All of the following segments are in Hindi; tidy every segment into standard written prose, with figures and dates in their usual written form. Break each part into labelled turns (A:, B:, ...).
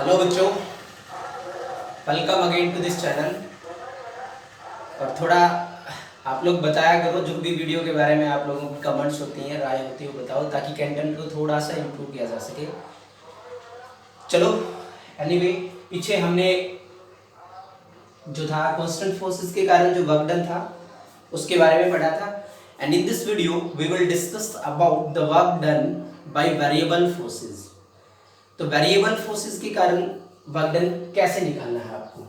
A: हेलो बच्चों, welcome again to this channel. और थोड़ा आप लोग बताया करो जो भी वीडियो के बारे में आप लोगों की कमेंट्स होती हैं, राय होती है, वो बताओ ताकि कंटेंट को थोड़ा सा इम्प्रूव किया जा सके। चलो एनीवे, पीछे हमने जो था कांस्टेंट फोर्सेस के कारण जो वर्क डन था उसके बारे में पढ़ा था। And in this video we will discuss about the work done by variable forces. तो वेरिएबल फोर्सेस के कारण वर्क डन कैसे निकालना है आपको।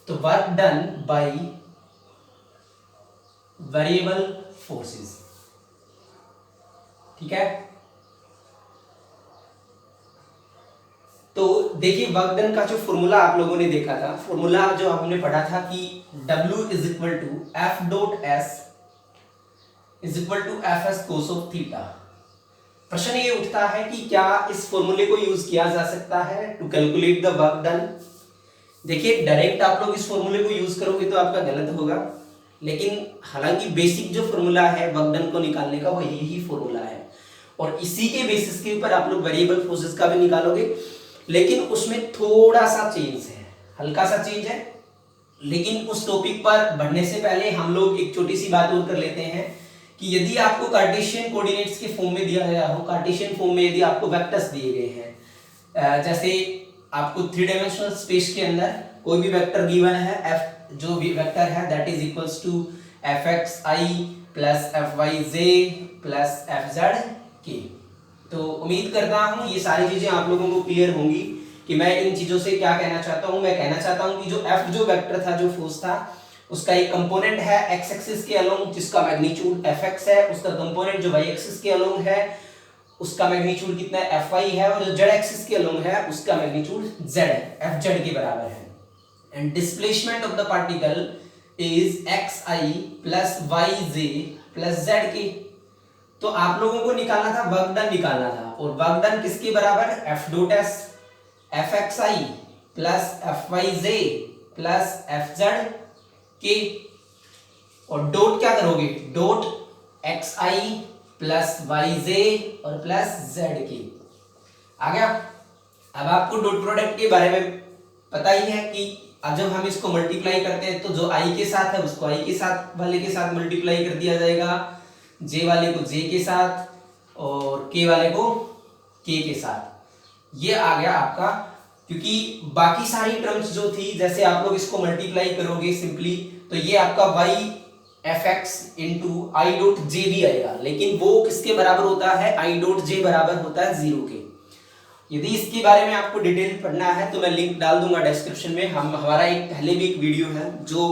A: तो work done by variable forces, ठीक है। तो देखिए, वर्क डन का जो फॉर्मूला आप लोगों ने देखा था, फॉर्मूला जो हमने पढ़ा था कि W is equal to F dot S is equal to F S cos of theta. प्रश्न ये उठता है कि क्या इस फॉर्मूले को यूज किया जा सकता है to calculate the work done. देखिए, डायरेक्ट आप लोग इस फॉर्मूले को यूज करोगे तो आपका गलत होगा, लेकिन हालांकि बेसिक जो फॉर्मूला है वर्क डन को निकालने का वो यही फॉर्मूला है, और इसी के बेसिस के ऊपर आप लोग वेरिएबल फोर्सेस का भी निकालोगे। लेकिन उसमें थोड़ा सा चेंज है, हल्का सा चेंज है। लेकिन उस टॉपिक पर बढ़ने से पहले हम लोग एक छोटी सी बात और कर लेते हैं कि यदि आपको कार्टेशियन कोऑर्डिनेट्स के फॉर्म में दिया गया हो, कार्टेशियन फॉर्म में यदि आपको वेक्टर्स दिए गए हैं, जैसे आपको 3 डायमेंशनल स्पेस के अंदर कोई भी वेक्टर गिवन है, f जो भी वेक्टर है that is equals to fxi plus fyj plus fzk। तो उम्मीद करता हूं ये सारी चीजें आप लोगों को क्लियर होंगी कि मैं इन चीजों से क्या कहना चाहता हूं। मैं कहना चाहता हूं कि जो f जो वेक्टर था, जो फोर्स था, उसका एक कंपोनेंट है x एक्सिस के अलोंग जिसका मैग्नीट्यूड fx है, उसका कंपोनेंट जो y एक्सिस के अलोंग है उसका मैग्नीट्यूड कितना है, fy है, और जो z एक्सिस के अलोंग है उसका मैग्नीट्यूड z है, fz के बराबर है। And displacement of the particle is xi plus yj plus zk। तो आप लोगों को निकालना था, वर्क डन निकालना था, और वर्क डन किसके बराबर, f dot s fxi plus fyj plus fzk। और डॉट क्या करोगे, डॉट xi प्लस yj और प्लस zk। आ गया। अब आपको डॉट प्रोडक्ट के बारे में पता ही है कि जब हम इसको मल्टीप्लाई करते हैं तो जो i के साथ है उसको i के साथ वाले के साथ मल्टीप्लाई कर दिया जाएगा, j वाले को j के साथ और k वाले को k के साथ। ये आ गया आपका, क्योंकि बाकी सारी टर्म्स जो थी, जैसे आप लोग इसको मल्टीप्लाई करोगे सिंपली तो ये आपका y fx into I dot J भी आएगा, लेकिन वो किसके बराबर होता है, आई डॉट जे बराबर होता है 0 के। यदि इसके बारे में आपको डिटेल पढ़ना है तो मैं लिंक डाल दूंगा डिस्क्रिप्शन में। हमारा एक पहले भी एक वीडियो है जो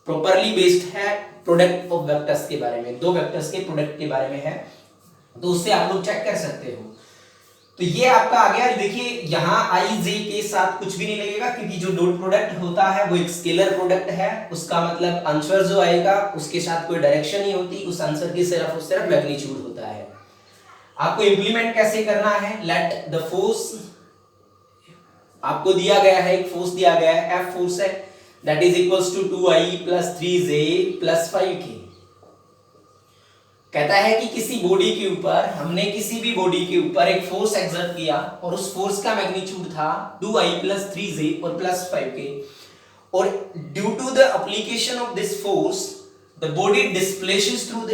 A: प्रॉपरली बेस्ड है प्रोडक्ट ऑफ वेक्टर्स के बारे में, 2 वेक्टर्स के प्रोडक्ट के बारे में है, तो उससे आप लोग चेक कर सकते हो। तो ये आपका आ गया। देखिए, यहाँ i j के साथ कुछ भी नहीं लगेगा, क्योंकि जो डॉट प्रोडक्ट होता है वो एक स्केलर प्रोडक्ट है। उसका मतलब आंसर जो आएगा उसके साथ कोई डायरेक्शन नहीं होती, उस आंसर की सिर्फ और सिर्फ मैग्नीट्यूड होता है। आपको इंप्लीमेंट कैसे करना है, लेट द फोर्स, आपको दिया गया है, एक फोर्स दिया गया है, F फोर्स है, that is equals to 2i plus 3j plus 5k। कहता है कि किसी बॉडी के ऊपर, हमने किसी भी बॉडी के ऊपर एक फोर्स एक्सर्ट किया और उस फोर्स का मैग्नीट्यूड था 2i प्लस 3j और प्लस 5k, और due to the application of this force the body displaces through the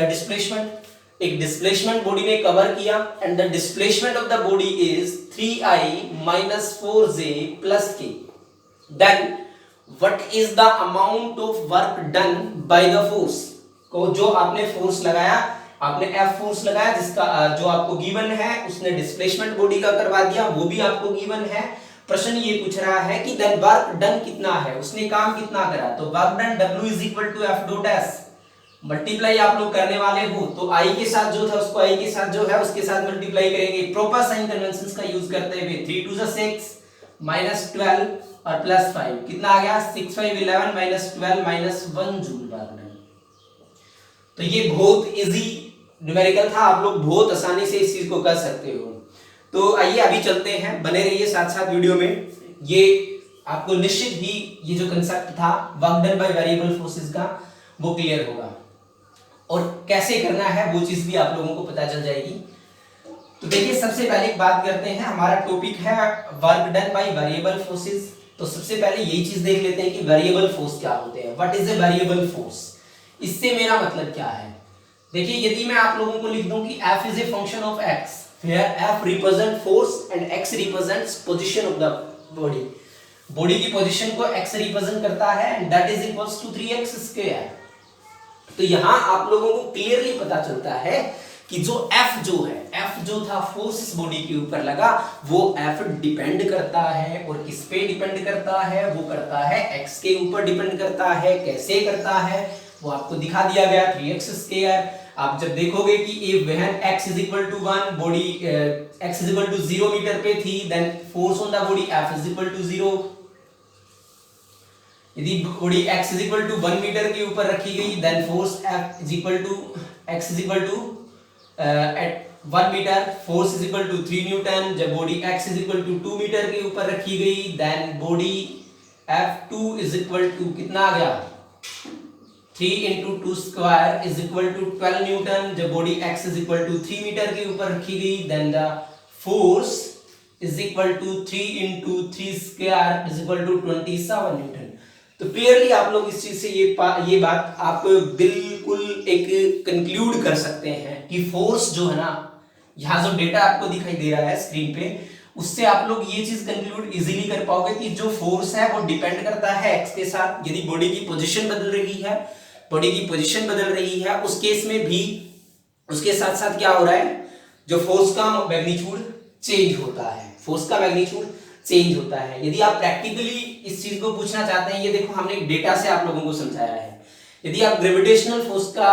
A: displacement. एक डिस्प्लेसमेंट बॉडी ने कवर किया and the displacement of the body is 3i minus 4j plus k। Then what is the amount of work done by the force. को जो आपने फोर्स लगाया, आपने F फोर्स लगाया जिसका जो आपको गिवन है, उसने डिस्प्लेसमेंट बॉडी का करवा दिया, वो भी आपको गिवन है। प्रश्न ये पूछ रहा है कि देन वर्क डन कितना है, उसने काम कितना करा। तो work done W is equal to F dot S। Multiply आप लोग करने वाले हो तो i के साथ जो था उसको i के साथ जो है उसके साथ मल्टीप्लाई करेंगे, प्रॉपर साइन कन्वेंशंस का यूज करते हुए। 3 2 6 माइनस 12 और प्लस 5 कितना आ गया, 6 5 11 minus 12 minus 1 joule work done. तो ये बहुत इजी न्यूमेरिकल था, आप लोग बहुत आसानी से इस चीज को कर सकते हो। तो आइए अभी चलते हैं, बने रहिए साथ साथ वीडियो में। ये आपको निश्चित ही ये जो कंसेप्ट था work done by variable forces का वो क्लियर होगा, और कैसे करना है वो चीज भी आप लोगों को पता चल जाएगी। तो देखिए सबसे पहले एक बात करते हैं, हमारा टॉपिक है work done by variable forces. तो सबसे पहले यही चीज देख लेते हैं कि वेरिएबल फोर्स क्या होते हैं। What is a variable force, इससे मेरा मतलब क्या है। देखिए यदि मैं आप लोगों को लिख दूं कि f is a function of x, where f represent force and x represents position of the body, body की पोजीशन को x रिप्रेजेंट करता है and that is equals to 3x square. तो यहां आप लोगों को क्लियरली पता चलता है कि जो F जो था फोर्स इस बॉडी के ऊपर लगा, वो F डिपेंड करता है और किस पे डिपेंड करता है, वो करता है x के ऊपर डिपेंड करता है। कैसे करता है वो आपको दिखा दिया गया 3x स्क्वायर। आप जब देखोगे कि ये when x is equal to 1, body x is equal to 0 meter पे थी, then force on the body F is equal to 0। यदि body x is equal to 1 meter के ऊपर रखी गई, then force F is equal to x is equal to at 1 meter, force is equal to 3 newton. जब body x is equal to 2 meter के ऊपर रखी गई, then body F2 is equal to कितना आ गया 3 into 2 square is equal to 12 newton. जब body x is equal to 3 meter के ऊपर रखी गई, then the force is equal to 3 into 3 square is equal to 27 newton. तो क्लियरली आप लोग इस चीज से ये बात आप बिल्कुल एक कंक्लूड कर सकते हैं कि फोर्स जो है ना, यहाँ जो डेटा आपको दिखाई दे रहा है स्क्रीन पे, उससे आप लोग ये चीज कंक्लूड इजीली कर पाओगे कि जो फोर्स है वो डिपेंड करता है x के साथ। यदि बॉडी की पोजीशन बदल रही है, बॉडी की पोजीशन बदल रही है, उस केस में भी उसके साथ साथ क्या हो रहा है, जो फोर्स का मैग्नीट्यूड चेंज होता है, फोर्स का मैग्नीट्यूड चेंज होता है। यदि आप प्रैक्टिकली इस चीज को पूछना चाहते हैं, ये देखो हमने डेटा से आप लोगों को समझाया है। यदि आप ग्रेविटेशनल फोर्स का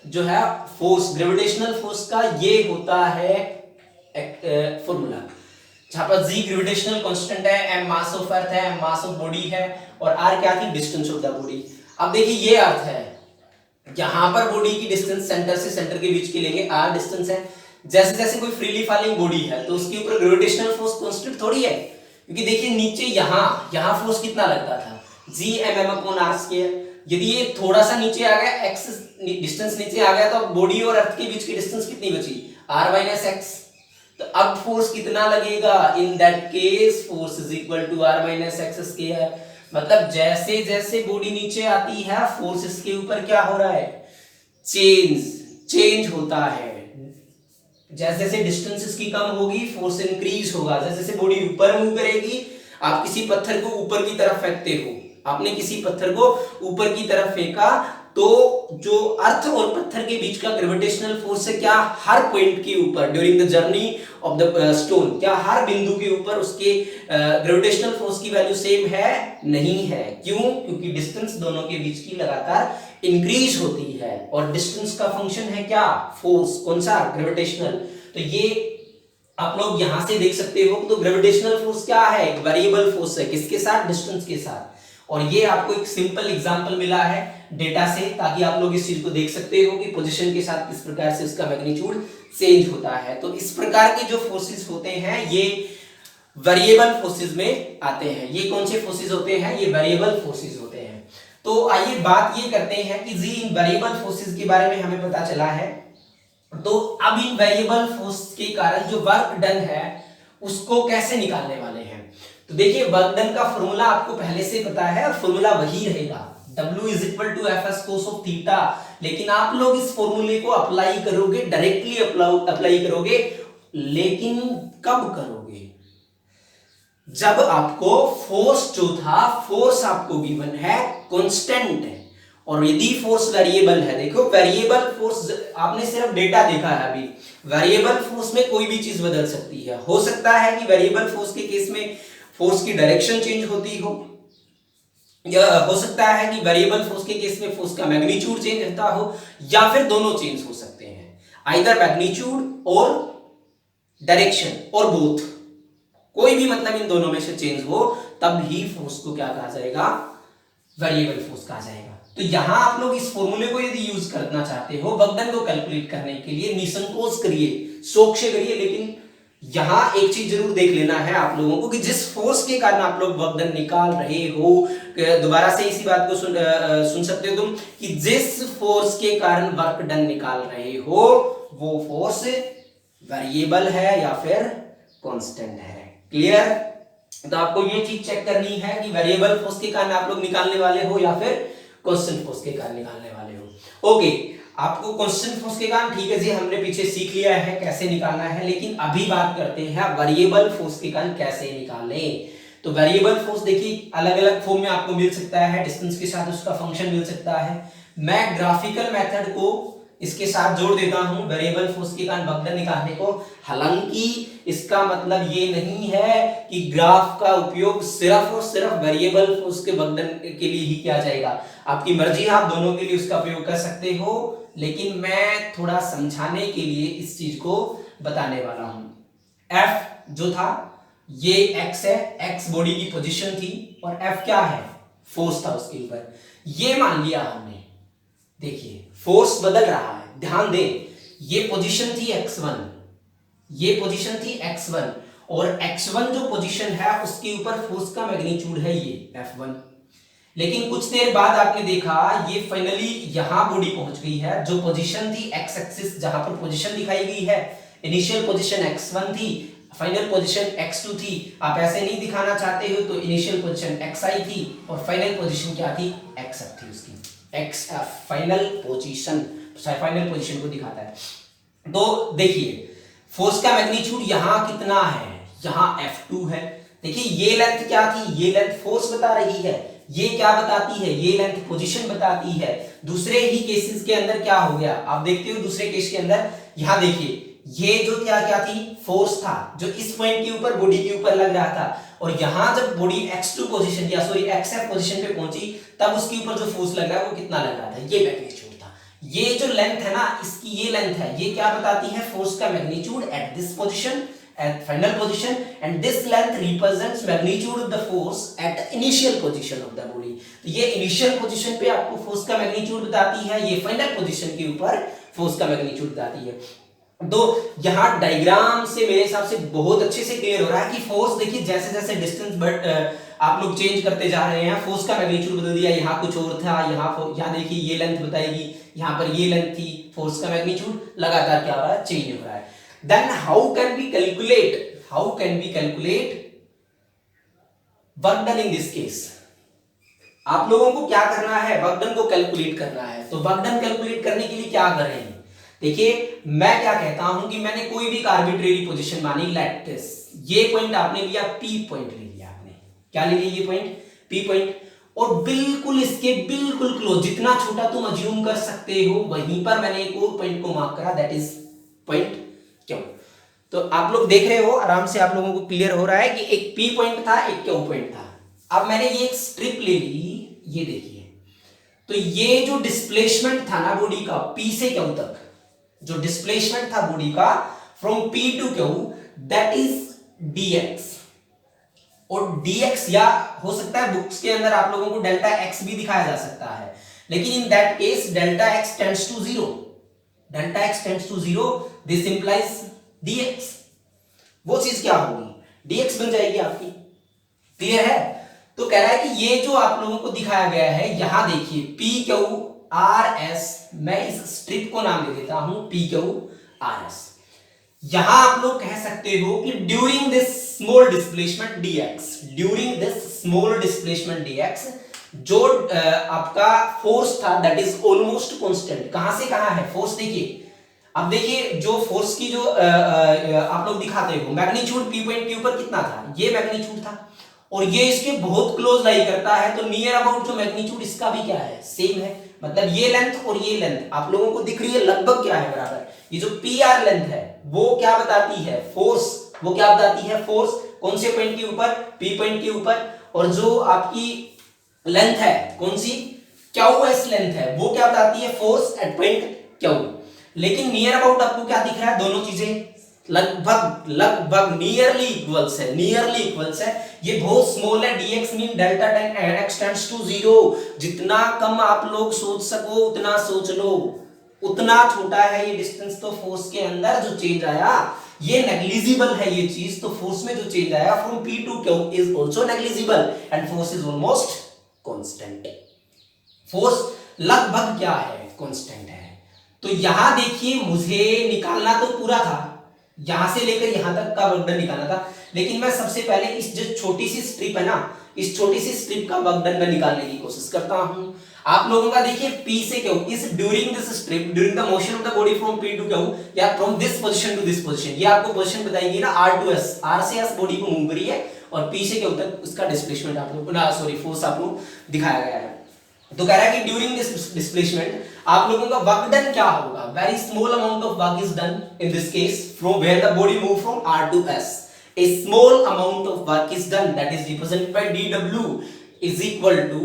A: जो है ग्रेविटेशनल फोर्स का ये होता है फॉर्मूला, जहां पर g ग्रेविटेशनल कांस्टेंट है, m मास ऑफ अर्थ है, m मास ऑफ बॉडी है, और r क्या थी, डिस्टेंस ऑफ द बॉडी। अब देखिए ये अर्थ है, यहां पर बॉडी की डिस्टेंस सेंटर से सेंटर के बीच की लेंगे, r डिस्टेंस है। जैसे जैसे कोई फ्रीली फॉलिंग बॉडी है तो उसके ऊपर ग्रेविटेशनल फोर्स कांस्टेंट थोड़ी है, क्योंकि देखिए नीचे यहां फोर्स कितना लगता था, Gmm/r²। यदि ये थोड़ा सा नीचे आ गया, x डिस्टेंस नीचे आ गया, तो बॉडी और अर्थ के बीच की डिस्टेंस कितनी बची, r-x। तो अब फोर्स कितना लगेगा, in that case force is equal to r-x²। मतलब जैसे जैसे बॉडी नीचे आती है, फोर्स इसके ऊपर क्या हो रहा है, चेंज होता है। जैसे जैसे डिस्टेंस इसकी कम होगी, फोर्स इंक्रीज होगा। जैसे जैसे बॉडी ऊपर मूव करेगी, आप किसी पत्थर को ऊपर की तरफ फेंकते हो, आपने किसी पत्थर को ऊपर की तरफ फेंका, तो जो अर्थ और पत्थर के बीच का ग्रेविटेशनल फोर्स है, क्या हर पॉइंट के ऊपर during the journey of the stone, क्या हर बिंदु के ऊपर उसके ग्रेविटेशनल फोर्स की वैल्यू सेम है, नहीं है। क्यों, क्योंकि डिस्टेंस दोनों के बीच की लगातार इंक्रीज होती है, और डिस्टेंस का फंक्शन है क्या, फोर्स, कौन सा, ग्रेविटेशनल। तो ये आप लोग यहां से देख सकते हो। तो ग्रेविटेशनल फोर्स क्या है, एक वेरिएबल फोर्स है, किसके साथ, डिस्टेंस के साथ। और ये आपको एक सिंपल एग्जांपल मिला है डेटा से, ताकि आप लोग इस चीज को देख सकते हो कि पोजीशन के साथ किस प्रकार से उसका मैग्नीट्यूड चेंज होता है। तो इस प्रकार के जो फोर्सेस होते हैं ये वेरिएबल फोर्सेस में आते हैं। ये कौन से फोर्सेस होते हैं, ये वेरिएबल फोर्सेस होते हैं। तो आइए बात ये करते हैं कि जी इन वेरिएबल फोर्सेस के बारे में हमें पता चला है, तो अब इन वेरिएबल फोर्स के कारण जो वर्क डन है उसको कैसे निकालने वाले हैं। तो देखिए वर्क डन का फॉर्मूला आपको पहले से पता है, और फॉर्मूला वही रहेगा, W is equal to Fs cos of theta. लेकिन आप लोग इस फॉर्मूले को अप्लाई करोगे, डायरेक्टली अप्लाई करोगे, लेकिन कब करोगे, जब आपको फोर्स जो था, फोर्स आपको गिवन है, कांस्टेंट है, और यदि फोर्स वेरिएबल है। देखो वेरिएबल फोर्स, आपने सिर्फ डेटा देखा है अभी, वेरिएबल फोर्स में कोई भी चीज बदल सकती है। हो सकता है कि वेरिएबल फोर्स के केस में फोर्स की डायरेक्शन चेंज होती हो, या हो सकता है कि वेरिएबल फोर्स के केस में फोर्स का मैग्नीट्यूड चेंज होता हो, या फिर दोनों चेंज हो सकते हैं, आइदर मैग्नीट्यूड और डायरेक्शन और बोथ, कोई भी मतलब इन दोनों में से चेंज हो, तब ही फोर्स को क्या कहा जाएगा, वेरिएबल फोर्स कहा जाएगा। तो यहां आप लोग इस फॉर्मूले को यदि यूज करना चाहते हो वर्क डन को कैलकुलेट करने के लिए, निसंकोच करिए, शौक से करिए, लेकिन यहां एक चीज जरूर देख लेना है आप लोगों को कि जिस फोर्स के कारण आप लोग वर्क डन निकाल रहे हो, दोबारा से इसी बात को सुन सकते हो तुम, कि जिस फोर्स के कारण वर्क डन निकाल रहे हो वो फोर्स वेरिएबल है या फिर कांस्टेंट है। क्लियर? तो आपको ये चीज चेक करनी है कि वेरिएबल फोर्स के कारण आप लोग निकालने वाले हो या फिर कांस्टेंट फोर्स के कारण निकालने वाले हो। ओके, आपको कांस्टेंट फोर्स के कारण ठीक है जी, हमने पीछे सीख लिया है कैसे निकालना है, लेकिन अभी बात करते हैं वेरिएबल फोर्स के कारण कैसे निकालें। तो वेरिएबल फोर्स देखिए अलग अलग फॉर्म में आपको मिल सकता है, डिस्टेंस के साथ उसका फंक्शन मिल सकता है। मैं ग्राफिकल मेथड को इसके साथ जोड़ देता हूं वेरिएबल फोर्स के कारण बगडन निकालने को। हालांकि इसका मतलब ये नहीं है कि ग्राफ का उपयोग सिर्फ और सिर्फ वेरिएबल फोर्स के बगडन के लिए ही किया जाएगा। आपकी मर्जी है, आप दोनों के लिए उसका प्रयोग कर सकते हो, लेकिन मैं थोड़ा समझाने के लिए इस चीज को बताने वाला हूं। एफ जो था ये एक्स है, एक्स बॉडी की पोजीशन थी, और एफ क्या है, फोर्स था उसके ऊपर। ये मान लिया हमने, देखिए फोर्स बदल रहा है, ध्यान दें, ये पोजीशन थी x1, ये पोजीशन थी x1, और x1 जो पोजीशन है उसके ऊपर फोर्स का मैग्नीट्यूड है ये F1। लेकिन कुछ देर बाद आपने देखा ये फाइनली यहां बॉडी पहुंच गई है। जो पोजीशन थी x एक्सिस जहां पर पोजीशन दिखाई गई है, इनिशियल पोजीशन x1 थी, फाइनल पोजीशन x2 थी। आप ऐसे नहीं दिखाना चाहते हो तो इनिशियल पोजीशन xi थी और फाइनल पोजीशन क्या थी, xf थी उसकी। xf फाइनल पोजीशन को दिखाता है। तो देखिए फोर्स का मैग्नीट्यूड यहां कितना है, यहां F2 है। देखिए ये लेंथ क्या थी, ये लेंथ फोर्स बता रही है, ये क्या बताती है, ये लेंथ पोजीशन बताती है। दूसरे ही केसेस के अंदर क्या हो गया, आप देखते हो दूसरे केस के अंदर, यहां देखिए ये जो क्या थी, फोर्स था जो इस पॉइंट के ऊपर बॉडी के ऊपर लग रहा था, और यहां जब बॉडी x2 पोजीशन या सॉरी xf पोजीशन पे पहुंची तब उसके ऊपर जो फोर्स लग रहा है वो कितना लग रहा था, ये मैग्नीट्यूड था। ये जो लेंथ है ना, इसकी ये लेंथ है, ये क्या बताती है, फोर्स का magnitude at this position, at final position, and this length represents magnitude of the force at the initial position of the body। तो ये initial position पे आपको फोर्स का मैग्नीट्यूड बताती है, ये फाइनल पोजीशन के ऊपर फोर्स का मैग्नीट्यूड बताती है। तो यहां डायग्राम से मेरे हिसाब से बहुत अच्छे से क्लियर हो रहा है कि फोर्स देखिए जैसे जैसे डिस्टेंस आप लोग चेंज करते जा रहे हैं, फोर्स का मैग्नीट्यूड बदल दिया, यहाँ कुछ और था, यहाँ देखिए ये लेंथ बताएगी, यहाँ पर ये लेंथ थी, फोर्स का मैग्नीट्यूड लगातार क्या हो रहा है, चेंज हो रहा है। Then how can we calculate work done in this case? आप लोगों को क्या करना है, वर्क डन को कैलकुलेट करना है। तो वर्क डन कैलकुलेट करने के लिए क्या करें, देखिए मैं क्या कहता हूं कि मैंने कोई भी आर्बिट्रेरी पोजीशन मानी, लेट दिस, ये पॉइंट आपने लिया, पी पॉइंट ले लिया आपने, क्या ले लिया, ये पॉइंट पी पॉइंट, और बिल्कुल इसके बिल्कुल क्लोज, जितना छोटा तुम अज्यूम कर सकते हो वहीं पर मैंने एक और पॉइंट को मार्क करा, दैट इज पॉइंट क्यों। तो आप लोग देख रहे हो आराम से, आप लोगों को क्लियर हो रहा है कि एक पी पॉइंट था, एक क्यू पॉइंट था। अब मैंने ये एक स्ट्रिप ले ली, ये देखिए, तो ये जो डिस्प्लेसमेंट था ना बॉडी का पी से क्यू तक, जो डिस्प्लेसमेंट था बॉडी का from P to Q, that is dx। और dx या हो सकता है बुक्स के अंदर आप लोगों को डेल्टा x भी दिखाया जा सकता है, लेकिन in that case delta x tends to 0, delta x tends to 0, this implies dx। वो चीज क्या होगी, dx बन जाएगी आपकी। क्लियर है? तो कह रहा है कि ये जो आप लोगों को दिखाया गया है, यहां देखिए पी क्यू आर एस, मैं इस स्ट्रिप को नाम दे देता हूं पी क्यू आर एस। यहां आप लोग कह सकते हो कि during this small displacement dx, during this small displacement dx, जो आपका फोर्स था दैट इज ऑलमोस्ट कांस्टेंट। कहां से कहां है फोर्स, देखिए अब देखिए जो फोर्स की जो आप लोग दिखाते हो मैग्नीट्यूड पी पॉइंट के ऊपर कितना था, ये मैग्नीट्यूड था, और ये इसके बहुत क्लोज लाई करता है, तो नियर अबाउट जो मैग्नीट्यूड इसका भी क्या है, सेम है। मतलब ये लेंथ और ये लेंथ आप लोगों को दिख रही है लगभग क्या है, बराबर। ये जो पी आर लेंथ है वो क्या बताती है, फोर्स, वो क्या बताती है, फोर्स कौन से पॉइंट के ऊपर, पी पॉइंट के ऊपर, और जो आपकी लेंथ है कौन सी, क्यू एस लेंथ है, वो क्या बताती है, फोर्स एट पॉइंट क्यू। लेकिन नियर अबाउट आपको क्या दिख रहा है, दोनों चीजें लगभग नियरली इक्वल्स है, नियरली इक्वल्स है। ये बहुत स्मॉल है, dx mean delta x tends to 0, जितना कम आप लोग सोच सको उतना सोच लो, उतना छोटा है ये डिस्टेंस। तो फोर्स के अंदर जो चेंज आया ये नेग्लिजिबल है ये चीज, तो फोर्स में जो चेंज आया from p to q is also negligible and force is almost constant. Force लगभग क्या है, कांस्टेंट है। तो यहां देखिए मुझे निकालना तो पूरा था, यहां से लेकर यहां तक का वर्क डन निकालना था, लेकिन मैं सबसे पहले इस जो छोटी सी स्ट्रिप है ना, इस छोटी सी स्ट्रिप का वर्क डन मैं निकालने की कोशिश करता हूं। आप लोगों का देखिए P से क्यू, इस during this strip, during the motion of the body from P to Q या from this position to this position, ये आपको पोजीशन बताएगी ना R टू S, R से S बॉडी को मूव करी है और P से क्यू तक उसका डिस्प्लेसमेंट आप लोग ना सॉरी फोर्स आप लोग दिखाया गया है। तो कह रहा है कि ड्यूरिंग दिस डिस्प्लेसमेंट आप लोगों का वर्क डन क्या होगा, very small amount of work is done in this case from where the body move from R to S, a small amount of work is done that is represented by dw is equal to,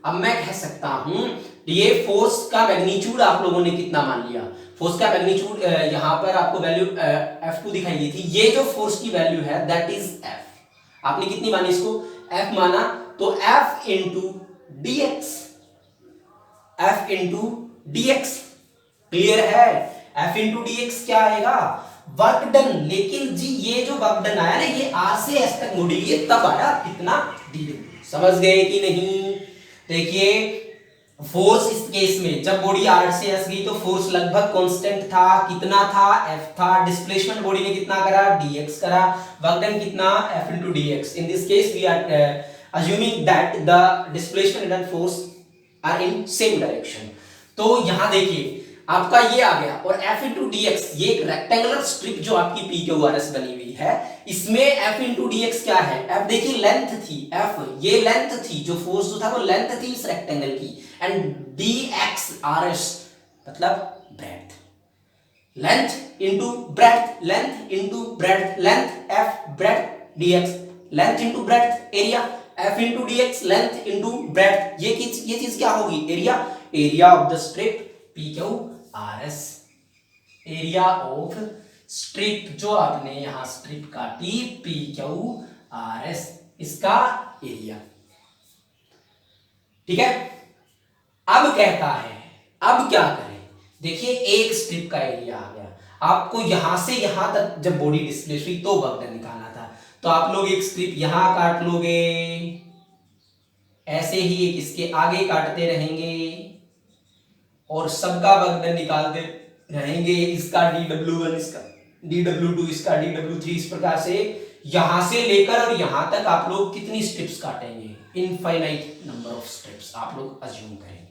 A: अब मैं कह सकता हूं ये फोर्स का मैग्नीट्यूड आप लोगों ने कितना मान लिया, फोर्स का मैग्नीट्यूड यहां पर आपको वैल्यू F2 दिखाई दी थी, ये जो फोर्स की वैल्यू है दैट इज F, आपने कितनी मानी इसको F माना, तो F into dx, F into dx clear है, F इंटू dx क्या आएगा वर्क डन, लेकिन जी ये जो वर्क डन आया ना ये R से S तक मुड़ी ये तब आया कितना dw, समझ गए कि नहीं। देखिए फोर्स इस केस में जब बॉडी R से S गई तो फोर्स लगभग कांस्टेंट था, कितना था F था, डिस्प्लेसमेंट बॉडी ने कितना करा dx करा, वर्क डन कितना F into dx, in this case we are assuming that the displacement and force are in same direction। तो यहां देखिए आपका ये आ गया और F into dx, ये एक रेक्टेंगुलर स्ट्रिप जो आपकी PQRS बनी हुई है, इसमें F into dx क्या है, F देखिए लेंथ थी, F ये लेंथ थी, जो फोर्स जो था वो लेंथ थी इस रेक्टेंगल की, एंड dx RS मतलब breadth, length into breadth, length into breadth, length F breadth dx, length into breadth area, F into dx length into breadth, ये चीज क्या होगी area, area of the strip PQRS, area of strip जो आपने यहां स्ट्रिप काटी PQRS, इसका एरिया, ठीक है। अब कहता है अब क्या करें, देखिए एक स्ट्रिप का एरिया आ गया, आपको यहां से यहां तक जब बॉडी डिस्प्लेस हुई तो वर्क डन निकालना था, तो आप लोग एक स्ट्रिप यहां काट लोगे, ऐसे ही एक इसके आगे काटते रहेंगे और सबका वर्क डन निकालते रहेंगे, इसका dw1, इसका dw2, इसका dw3, इस प्रकार से यहां से लेकर और यहां तक आप लोग कितनी स्ट्रिप्स काटेंगे, इनफाइनाइट नंबर ऑफ स्ट्रिप्स आप लोग अज्यूम करेंगे,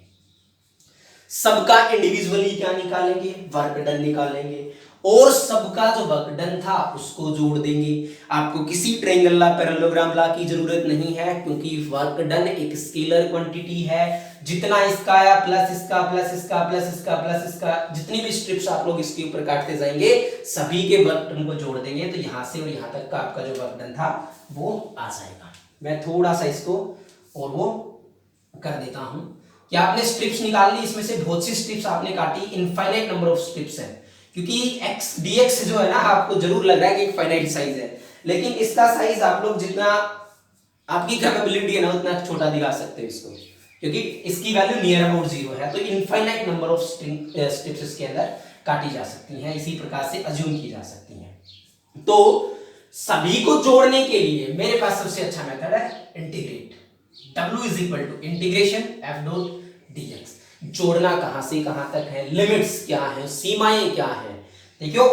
A: सबका इंडिविजुअली क्या निकालेंगे वर्क डन निकालेंगे और सबका जो वर्क डन था उसको जोड़ देंगे। आपको किसी ट्रायंगल ला पैरेललोग्राम ला की जरूरत नहीं है, क्योंकि वर्क डन एक स्केलर क्वांटिटी है, जितना इसका आया प्लस इसका प्लस इसका प्लस इसका प्लस इसका, जितनी भी स्ट्रिप्स आप लोग इसके ऊपर काटते जाएंगे सभी के वर्क डन को जोड़ देंगे, तो यहां से और यहां तक का आपका जो वर्क डन था वो आ जाएगा। मैं थोड़ा सा इसको और वो कर देता हूं कि आपने स्ट्रिप्स निकाल ली, इसमें से बहुत सी स्ट्रिप्स आपने काटी, इनफाइनाइट नंबर ऑफ स्ट्रिप्स है, क्योंकि x dx जो है ना आपको जरूर लग रहा है कि एक फाइनाइट साइज है, लेकिन इसका साइज आप लोग जितना आपकी कैपेबिलिटी है ना उतना छोटा दिखा सकते हो इसको, क्योंकि इसकी वैल्यू नियर अबाउट 0 है, तो इनफाइनाइट नंबर ऑफ स्ट्रिप्स इसके अंदर काटी जा सकती हैं, इसी प्रकार से अज्यूम की जा सकती हैं। तो सभी को जोड़ने के लिए मेरे पास सबसे अच्छा मेथड है integrate, W is equal to integration F dot dx, जोड़ना कहां से कहां तक है, लिमिट्स क्या है, सीमाएं क्या है। देखियो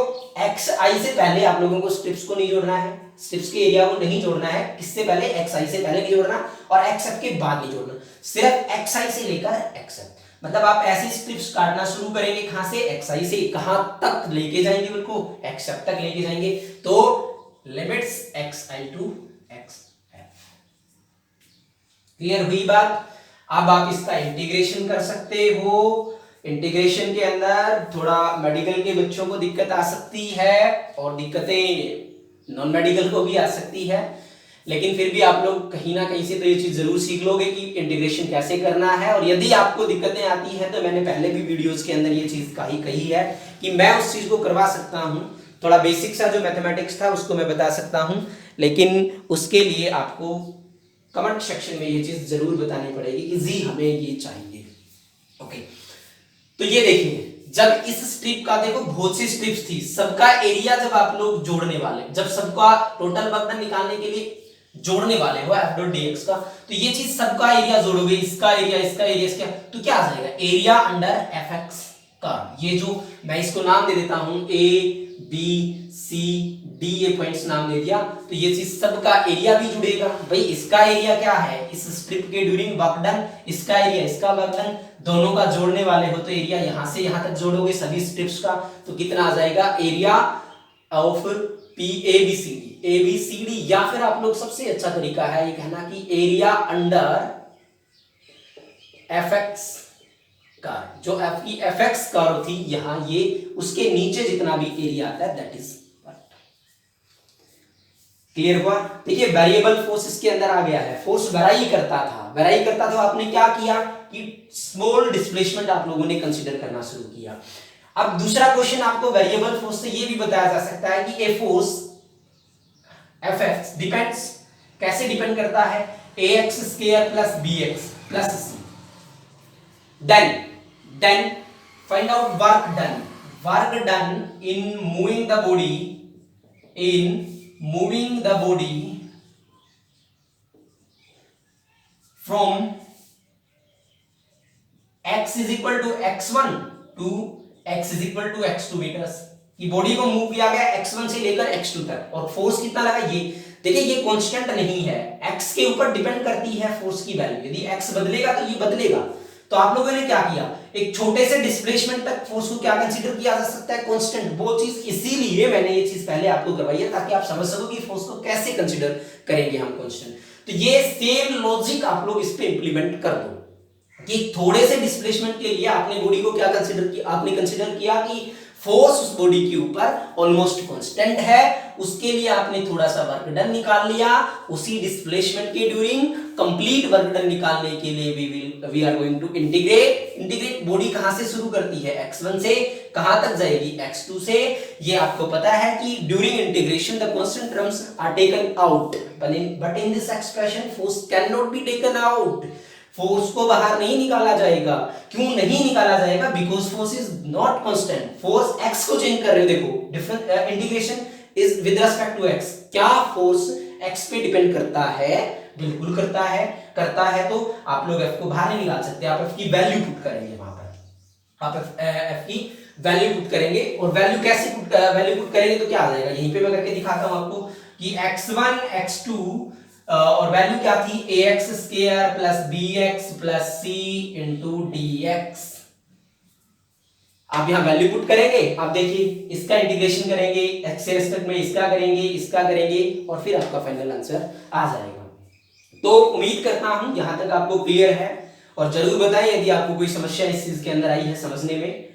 A: xi से पहले आप लोगों को स्ट्रिप्स को नहीं जोड़ना है, स्ट्रिप्स के एरिया को नहीं जोड़ना है, किससे पहले xi से पहले नहीं जोड़ना और xf के बाद नहीं जोड़ना, सिर्फ xi से लेकर xf, मतलब आप ऐसी स्ट्रिप्स काटना शुरू करेंगे कहां से xi से, कहां तक लेके जाएंगे उनको xf तक लेके जाएंगे, तो limits xi to xf। Clear हुई बात। अब आप इसका इंटीग्रेशन कर सकते हो, इंटीग्रेशन के अंदर थोड़ा मेडिकल के बच्चों को दिक्कत आ सकती है और दिक्कतें नॉन मेडिकल को भी आ सकती है, लेकिन फिर भी आप लोग कहीं ना कहीं से तो ये चीज जरूर सीख लोगे कि इंटीग्रेशन कैसे करना है। और यदि आपको दिक्कतें आती हैं तो मैंने पहले भी वीडियोस के अंदर ये चीज कही है कि मैं उस चीज को करवा सकता हूँ, थोड़ा बेसिक सा जो मैथमेटिक्स था उसको मैं बता सकता हूँ, लेकिन उसके लिए आपको कमेंट सेक्शन में ये चीज जरूर बतानी पड़ेगी कि जी हमें ये चाहिए। ओके, तो ये देखिए जब इस स्ट्रिप का देखो बहुत सी स्ट्रिप्स थी, सबका एरिया जब आप लोग जोड़ने वाले, जब सबका टोटल वर्क डन निकालने के लिए जोड़ने वाले हो F डॉट dx का, तो ये चीज सबका एरिया जोड़ोगे, इसका एरिया इसका एरिया इसका, तो क्या आ जाएगा एरिया अंडर fx का, ये जो मैं इसको नाम दे देता हूं A बी सी डी ये पॉइंट्स नाम दे दिया, तो ये चीज सबका एरिया भी जुड़ेगा। भाई इसका एरिया क्या है इस स्ट्रिप के ड्यूरिंग वर्क डन, इसका एरिया इसका वर्क डन, दोनों का जोड़ने वाले हो तो एरिया यहां से यहां तक जोड़ोगे सभी स्ट्रिप्स का, तो कितना आ जाएगा area of P A B C D. या फिर आप लोग सबसे अच्छा तरीका है ये कहना कि area under F x curve, जो एफ की एफ एक्स कर्व थी यहां ये उसके नीचे जितना भी एरिया आता है दैट इज क्लियर हुआ। देखिए वेरिएबल फोर्स इसके अंदर आ गया है, फोर्स वेराई करता था, आपने क्या किया कि स्मॉल डिस्प्लेसमेंट आप लोगों ने कंसीडर करना शुरू किया। अब दूसरा क्वेश्चन आपको वेरिएबल फोर्स से ये भी बताया जा सकता है कि a force F x depends, कैसे डिपेंड करता है a x square plus b x plus c. Then find out work done in moving the body from x is equal to x1 to x is equal to x2 metres की बॉडी को मूव किया गया x1 से लेकर x2 तक, और फोर्स कितना लगा ये देखिए, ये कांस्टेंट नहीं है, x के ऊपर डिपेंड करती है फोर्स की वैल्यू, यदि x बदलेगा तो ये बदलेगा। तो आप लोगों ने क्या किया, एक छोटे से डिस्प्लेसमेंट तक फोर्स को क्या कंसीडर किया जा सकता है कांस्टेंट, वो चीज इसीलिए मैंने ये चीज पहले आपको करवाई है ताकि आप समझ सको कि फोर्स को कैसे कंसीडर करेंगे हम कांस्टेंट। तो ये सेम लॉजिक आप लोग इस पे इंप्लीमेंट कर दो कि थोड़े से डिस्प्लेसमेंट के लिए आपने बॉडी को क्या कंसीडर किया, आपने कंसीडर किया कि फोर्स उस बॉडी के ऊपर ऑलमोस्ट कांस्टेंट है, उसके लिए आपने थोड़ा सा वर्क डन निकाल लिया, उसी डिस्प्लेसमेंट के ड्यूरिंग कंप्लीट वर्क डन निकालने के लिए we are going to integrate body कहां से शुरू करती है x1 से, कहां तक जाएगी x2 से। ये आपको पता है कि during integration the constant terms are taken out, but in this expression force can not be taken out, force को बाहर नहीं निकाला जाएगा। क्यों नहीं निकाला जाएगा, because force is not constant, force x को चेंज कर रहे हो, देखो different integration is with respect to x, क्या फोर्स x पे डिपेंड करता है, बिल्कुल करता है, तो आप लोग f को बाहर नहीं निकाल सकते, आप f की वैल्यू पुट करेंगे वहां पर, आप f की वैल्यू पुट करेंगे, और वैल्यू कैसे वैल्यू पुट करेंगे तो क्या आ जाएगा, यहीं पे मैं करके दिखाता हूं आपको कि x1 x2 और वैल्यू क्या थी ax square plus bx plus c into dx। आप यहां वैल्यू पुट करेंगे, आप देखिए इसका इंटीग्रेशन करेंगे, x के रिस्पेक्ट में इसका करेंगे और फिर आपका फाइनल आंसर आ जाएगा। तो उम्मीद करता हूं यहां तक आपको क्लियर है, और जरूर बताएं यदि आपको कोई समस्या इस चीज के अंदर आई है समझने में।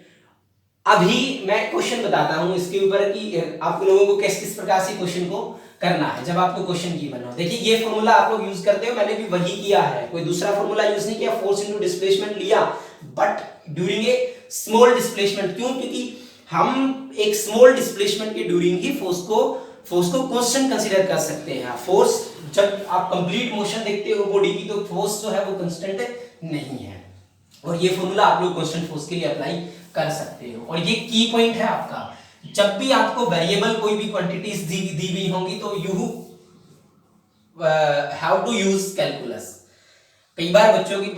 A: अभी मैं क्वेश्चन बताता हूं इसके ऊपर कि आप लोगों को किस किस प्रकार से क्वेश्चन को करना है जब आपको क्वेश्चन की बनाओ। देखिए ये फॉर्मूला आप लोग यूज करते हो, मैंने भी वही किया है, कोई दूसरा फॉर्मूला यूज नहीं किया, फोर्स इनटू डिस्प्लेसमेंट लिया but during a small displacement. क्यों, क्योंकि हम एक स्मॉल डिस्प्लेसमेंट के ड्यूरिंग ही फोर्स को कांस्टेंट कंसीडर कर सकते हैं। फोर्स जब आप कंप्लीट मोशन देखते हो बॉडी की तो फोर्स जो है वो कांस्टेंट नहीं है, और ये फॉर्मूला आप लोग कांस्टेंट फोर्स के लिए अप्लाई कर सकते हो। और ये की पॉइंट है आपका, जब भी आपको वेरिएबल कोई भी क्वांटिटीज दी हुई होंगी तो you have to use calculus. कई बार बच्चों की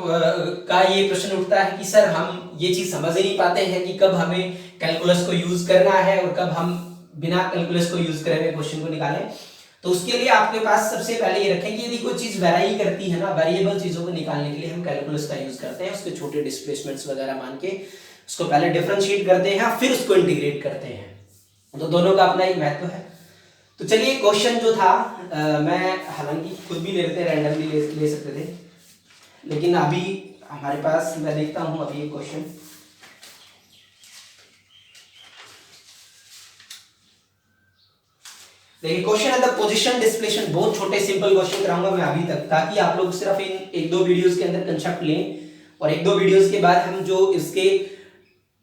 A: का ये प्रश्न उठता है कि सर हम ये चीज समझ ही नहीं पाते हैं कि कब हमें कैलकुलस को यूज करना है और कब हम बिना कैलकुलस को यूज करे हुए क्वेश्चन को निकालें। तो उसके लिए आपके पास सबसे पहले ये रखें कि यदि कोई चीज वेराई करती है ना, वेरिएबल चीजों को निकालने के लिए हम कैलकुलस का यूज करते हैं, उसके छोटे डिस्प्लेसमेंट्स वगैरह मान के उसको पहले डिफरेंशिएट करते हैं फिर उसको इंटीग्रेट करते हैं, तो दोनों का अपना एक महत्व है। तो चलिए क्वेश्चन जो था मैं हालांकि खुद भी ले लेते रैंडमली ले सकते थे, लेकिन अभी हमारे पास मैं देखता हूं अभी एक क्वेश्चन। देखिए क्वेश्चन है द पोजीशन डिस्प्लेसमेंट, बहुत छोटे सिंपल क्वेश्चन कराऊंगा मैं अभी तक ताकि आप लोग सिर्फ इन एक दो वीडियोस के अंदर कंसेप्ट लें, और एक दो वीडियोस के बाद हम जो इसके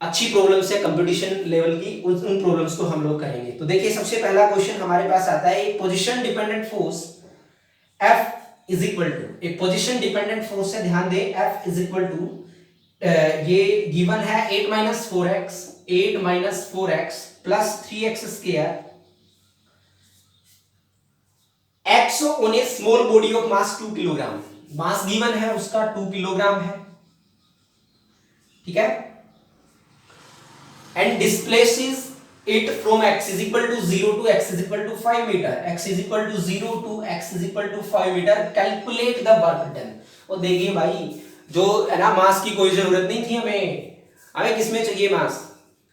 A: अच्छी प्रॉब्लम्स है कंपटीशन लेवल की उन प्रॉब्लम्स को हम लोग करेंगे। तो देखिए सबसे पहला क्वेश्चन हमारे पास आता है, एक position dependent force F is equal to, एक पोजीशन डिपेंडेंट फोर्स से ध्यान दें F इज इक्वल टू, ये गिवन है 8 - 4x plus 3x square x on a small body of mass 2 kilogram, mass given है उसका 2 किलोग्राम है, ठीक है, and displaces it from x is equal to 0 to x is equal to 5 meter, x is equal to 0 to x is equal to 5 meter, calculate the work done। और देखिए भाई जो है ना मास की कोई जरूरत नहीं थी हमें किसमें चाहिए मास,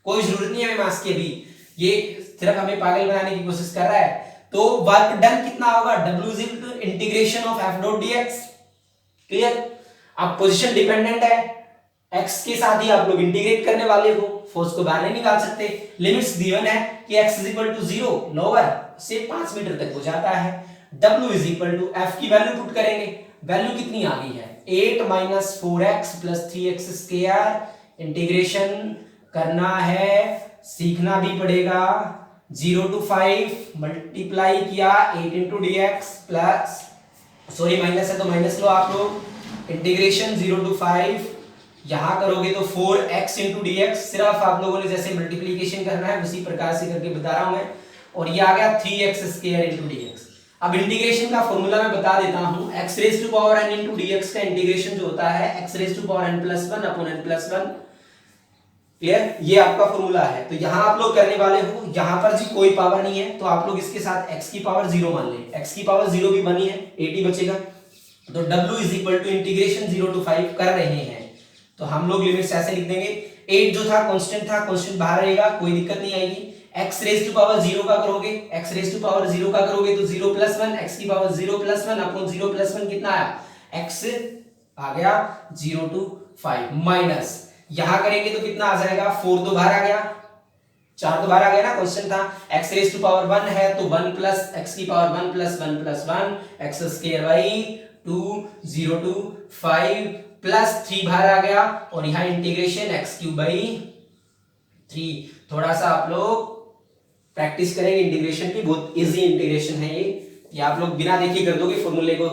A: कोई जरूरत नहीं है हमें मास की, अभी ये सिर्फ हमें पागल बनाने की कोशिश कर रहा है। तो वर्क डन कितना होगा, w is equal to integration of f dot dx। Clear. अब पोजीशन डिपेंडेंट है, x के साथ ही आप लोग इंटीग्रेट करने वाले हो, फोर्स को बाहर नहीं निकाल सकते। लिमिट्स गिवन है कि x is equal to 0 lower से 5 मीटर तक हो जाता है। w is equal to f की वैल्यू पुट करेंगे, वैल्यू कितनी आ गई है 8 minus 4x plus 3x square. Integration करना है, सीखना भी पड़ेगा। 0 to 5 मल्टीप्लाई किया 8 into dx plus, sorry minus है तो माइनस लो आप लोग। इंटीग्रेशन 0 to 5 यहां करोगे तो 4x into dx, सिर्फ आप लोगों ने जैसे मल्टीप्लीकेशन करना है उसी प्रकार से करके बता रहा हूं मैं। और ये आ गया 3x स्क्वायर into dx। अब इंटीग्रेशन का फॉर्मूला मैं बता देता हूं, x raise to power n into dx का इंटीग्रेशन जो होता है x raise to power n plus 1 upon n plus 1। Clear, ये आपका फॉर्मूला है। तो यहां आप लोग करने वाले हो, यहां पर जी कोई पावर नहीं है तो आप लोग इसके साथ x की पावर 0 मान लें, x की पावर 0 भी बनी है, 80 बचेगा। तो w is equal to integration 0 to 5 कर रहे हैं तो हम लोग लिमिट्स ऐसे लिख देंगे। 8 जो था कांस्टेंट था, कांस्टेंट बाहर रहेगा, कोई दिक्कत नहीं आएगी। x रेज टू पावर 0 का करोगे, x रेज टू पावर 0 का करोगे तो 0 plus 1, x की पावर 0 plus 1 अपॉन 0 plus 1 कितना आया, x आ गया 0 to 5 माइनस, यहां करेंगे तो कितना आ जाएगा 4 तो बाहर आ गया, 4 तो बाहर आ गया ना, क्वेश्चन था x रेज टू पावर 1 है तो 1 प्लस x की power 1 plus 1 plus 1 x square by 2 0 to 5 plus 3 बाहर आ गया और यहां इंटीग्रेशन x क्यूब बाई 3। थोड़ा सा आप लोग प्रैक्टिस करेंगे इंटीग्रेशन की, बहुत इजी इंटीग्रेशन है ये आप लोग बिना देखे कर दोगे, फॉर्मूले को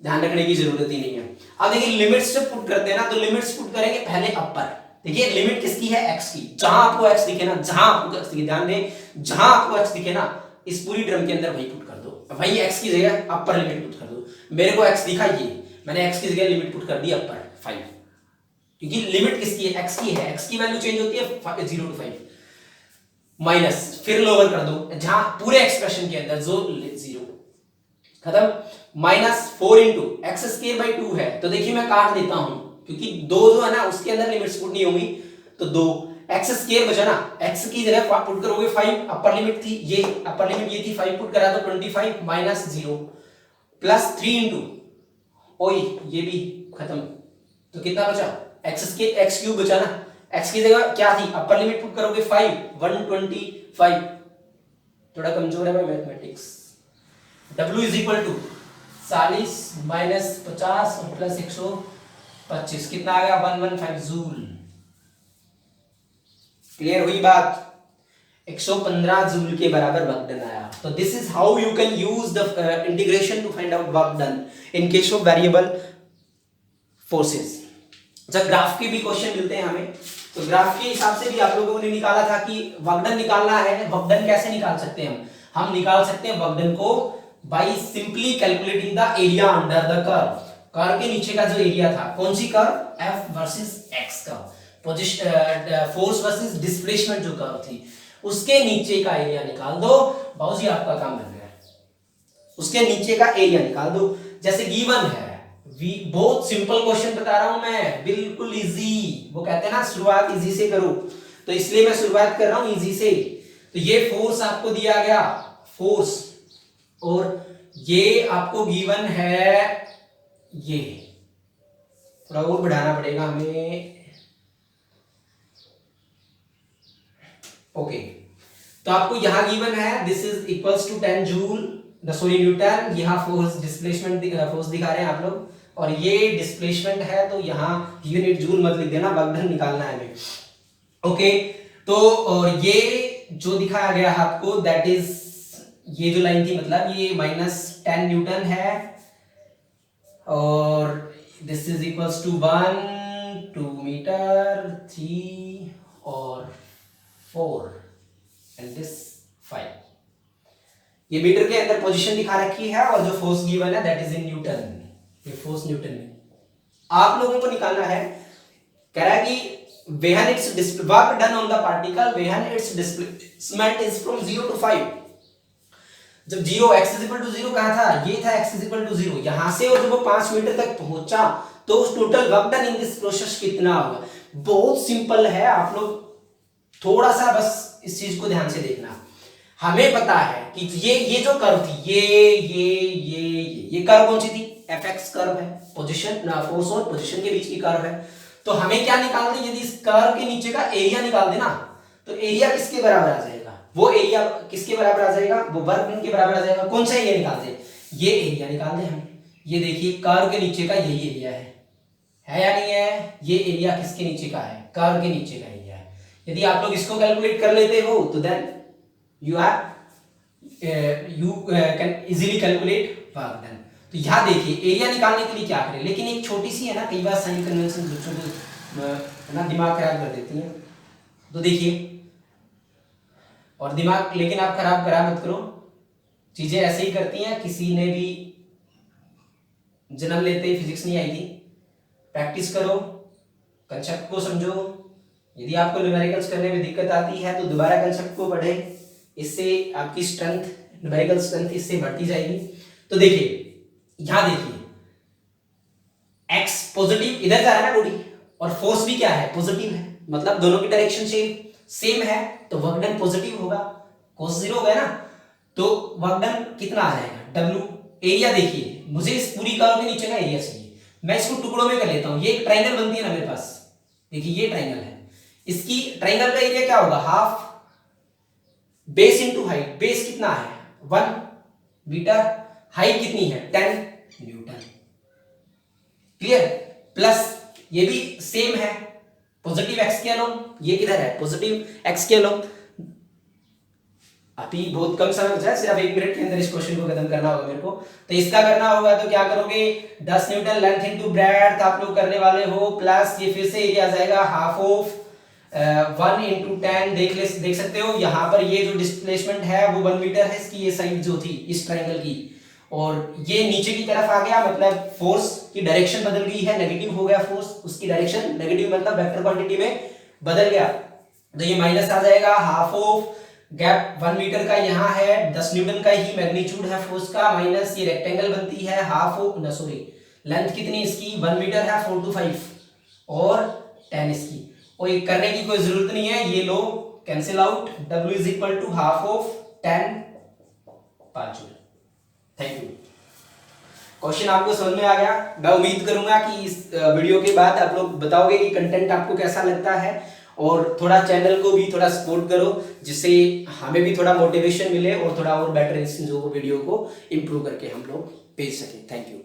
A: ध्यान रखने की जरूरत ही नहीं है। अब देखिए लिमिट्स जब पुट करते हैं ना तो लिमिट्स पुट करेंगे पहले अपर। देखिए लिमिट किसकी है, x की। जहां आपको x दिखे ना, जहां आपको x दिखे, ध्यान दें, जहां आपको x दिखे ना इस पूरी टर्म के अंदर वही पुट कर दो, वही x की जगह अपर लिमिट पुट कर दो। मेरे को x दिखा, ये मैंने x की जगह लिमिट पुट कर दी अपर 5, क्योंकि लिमिट किसकी है, x की है, x की वैल्यू चेंज होती है 0 to 5 माइनस, फिर लोअर कर दो जहां पूरे एक्सप्रेशन के अंदर जो 0 खत्म, minus 4 into x square by 2 है तो देखिए मैं काट देता हूं क्योंकि 2 जो है ना उसके अंदर लिमिट्स पुट नहीं होंगी, तो 2 एक्स स्क्वायर बचा ना, एक्स की जगह पुट करोगे 5, अपर लिमिट थी ये, अपर लिमिट ये थी 5 पुट करा दो 25 माइनस 0 प्लस 3 इंटू ओई ये भी खत्म, तो कितना बचा एक्स क्यूब बचा ना, x की जगह क्या थी अपर लिमिट पुट करोगे 5 125, थोड़ा कमजोर है भाई mathematics. w is equal to 40 minus 50 और प्लस 125 कितना आ गया 115 जूल। क्लियर हुई बात, 115 जूल के बराबर वर्क डन आया। तो this is how you can use the integration to find out work done in case of variable forces. जब ग्राफ के भी क्वेश्चन मिलते हैं हमें तो ग्राफ के हिसाब से भी आप लोगों ने निकाला था कि वर्कडन निकालना है। वर्कडन कैसे निकाल सकते हैं हम निकाल सकते हैं वर्कडन को by simply calculating the area under the curve. Curve के नीचे का जो एरिया था, कौन सी कर्व, F वर्सेस x का पोजीशन, फोर्स वर्सेस डिस्प्लेसमेंट जो कर्व थी उसके नीचे का एरिया निकाल दो, बहुत ही आपका काम बन गया। उसके नीचे का एरिया निकाल दो, जैसे गिवन है, बहुत सिंपल क्वेश्चन बता रहा हूं मैं, बिल्कुल इजी। वो कहते हैं ना शुरुआत इजी से करो, तो इसलिए मैं शुरुआत कर रहा हूं इजी से। तो ये फोर्स आपको दिया गया, फोर्स, और ये आपको गिवन है, ये थोड़ा और बढ़ाना पड़ेगा हमें, ओके। तो आपको यहां गिवन है this is equals to 10 joule, sorry newton. यहां फोर्स डिस्प्लेसमेंट फोर्स दिखा रहे हैं आप लोग, और ये डिस्प्लेसमेंट है तो यहां यूनिट जूल मत लिख देना, वर्कडन निकालना है हमें, ओके। तो और ये जो दिखाया गया है आपको दैट इज, ये जो लाइन थी मतलब ये -10 न्यूटन है, और this is equals to 1 2 metre 3 और 4 एंड दिस 5। ये मीटर के अंदर पोजीशन दिखा रखी है और जो फोर्स गिवन है दैट इज इन न्यूटन, ये फोर्स न्यूटन में। आप लोगों को निकालना है, कह रहा है कि when its work done on the particle when its displacement is from 0 to 5। जब 0 x इक्वल टू 0 कहा था, ये था x इक्वल टू 0, यहां से और जब वो 5 मीटर तक पहुंचा तो total work done in this process कितना होगा। बहुत सिंपल है, आप लोग थोड़ा सा बस इस चीज को ध्यान से देखना। हमें पता है कि ये जो कर्व थी, ये कर्व कौन सी थी, fx कर्व है, पोजीशन फोर्स और पोजीशन के बीच की कर्व है। तो हमें क्या निकालना है, यदि इस कर्व के नीचे का एरिया निकाल देना तो एरिया किसके बराबर आ जाएगा, वो एरिया किसके बराबर आ जाएगा, वो वर्क डन के बराबर आ जाएगा। कौन सा एरिया निकाल दे, ये एरिया निकाल दे हम। ये देखिए कर्व के नीचे का यही एरिया है या नहीं है, ये एरिया किसके नीचे का है, कर्व के नीचे का एरिया है। यदि आप लोग इसको कैलकुलेट कर लेते हो तो then you can easily calculate work done। तो यहाँ देखिए एरिया निकालने के लिए क्या करें, लेकिन एक छोटी सी है ना, कई बार साइन कन्वेंशन बच्चों को ना दिमाग खराब कर देती है। तो देखिए, और दिमाग लेकिन आप खराब करा मत करो, चीजें ऐसे ही करती हैं। किसी ने भी जन्म लेते ही फिजिक्स नहीं आई थी। प्रैक्टिस करो, कंसेप्ट को समझो। यदि आपको न्यूमेरिकल्स करने में दिक्कत आती है तो दोबारा कंसेप्ट को पढ़े, इससे आपकी स्ट्रेंथ, न्यूमेरिकल स्ट्रेंथ इससे बढ़ती जाएगी। तो देखिए यहां देखिए, x पॉजिटिव इधर जा रहा है ना बॉडी, और फोर्स भी क्या है, पॉजिटिव है, मतलब दोनों की डायरेक्शन सेम है, तो वर्क डन पॉजिटिव होगा, cos 0 होगा ना, तो वर्क डन कितना आ जाएगा, w। एरिया देखिए, मुझे इस पूरी कर्व के नीचे का एरिया चाहिए, मैं इसको टुकड़ों में कर लेता हूं। ये एक ट्रायंगल बनती है ना मेरे पास, देखिए ये ट्रायंगल है, इसकी ट्रायंगल का एरिया क्या होगा, half base into height. Base कितना है 1 मीटर, हाइट कितनी है 10 न्यूटन। क्लियर, प्लस ये भी सेम है, पॉजिटिव एक्स के अलोंग, ये किधर है पॉजिटिव एक्स के अलोंग। अभी बहुत कम समय बचा है, सिर्फ 1 मिनट के अंदर इस क्वेश्चन को खत्म करना होगा मेरे को। तो इसका करना होगा तो क्या करोगे, 10 न्यूटन लेंथ इंटू ब्रेड्थ आप लोग करने वाले हो, प्लस ये फिर से एरिया आ जाएगा हाफ ऑफ 1 इंटू 10। देख सकते हो यहाँ पर ये जो डिस्प्लेसमेंट है वो 1 मीटर है, इसकी ये साइड जो थी इस ट्रायंगल की, और ये नीचे की तरफ आ गया, मतलब फोर्स की डायरेक्शन बदल गई है, नेगेटिव हो गया फोर्स, उसकी डायरेक्शन नेगेटिव मतलब वेक्टर क्वांटिटी में बदल गया। तो ये माइनस आ जाएगा हाफ ऑफ गैप 1 मीटर का यहाँ है, 10 न्यूटन का ही मैग्नीट्यूड है फोर्स का, माइनस ये रेक्टेंगल बनती है हाफ ऑफ न सॉरी लेंथ कितनी इसकी 1 मीटर है 4 to 5 और 10 इसकी, और ये करने की कोई जरूरत नहीं है, ये लो cancel out, w is equal to half of 10 5 joule. Thank you. Question आपको समझ में आ गया। मैं उम्मीद करूंगा कि इस वीडियो के बाद आप लोग बताओगे कि कंटेंट आपको कैसा लगता है, और थोड़ा चैनल को भी थोड़ा सपोर्ट करो, जिससे हमें भी थोड़ा मोटिवेशन मिले और थोड़ा और बेटर इस वीडियो को इम्प्रूव करके हम लोग भेज सकें। Thank you.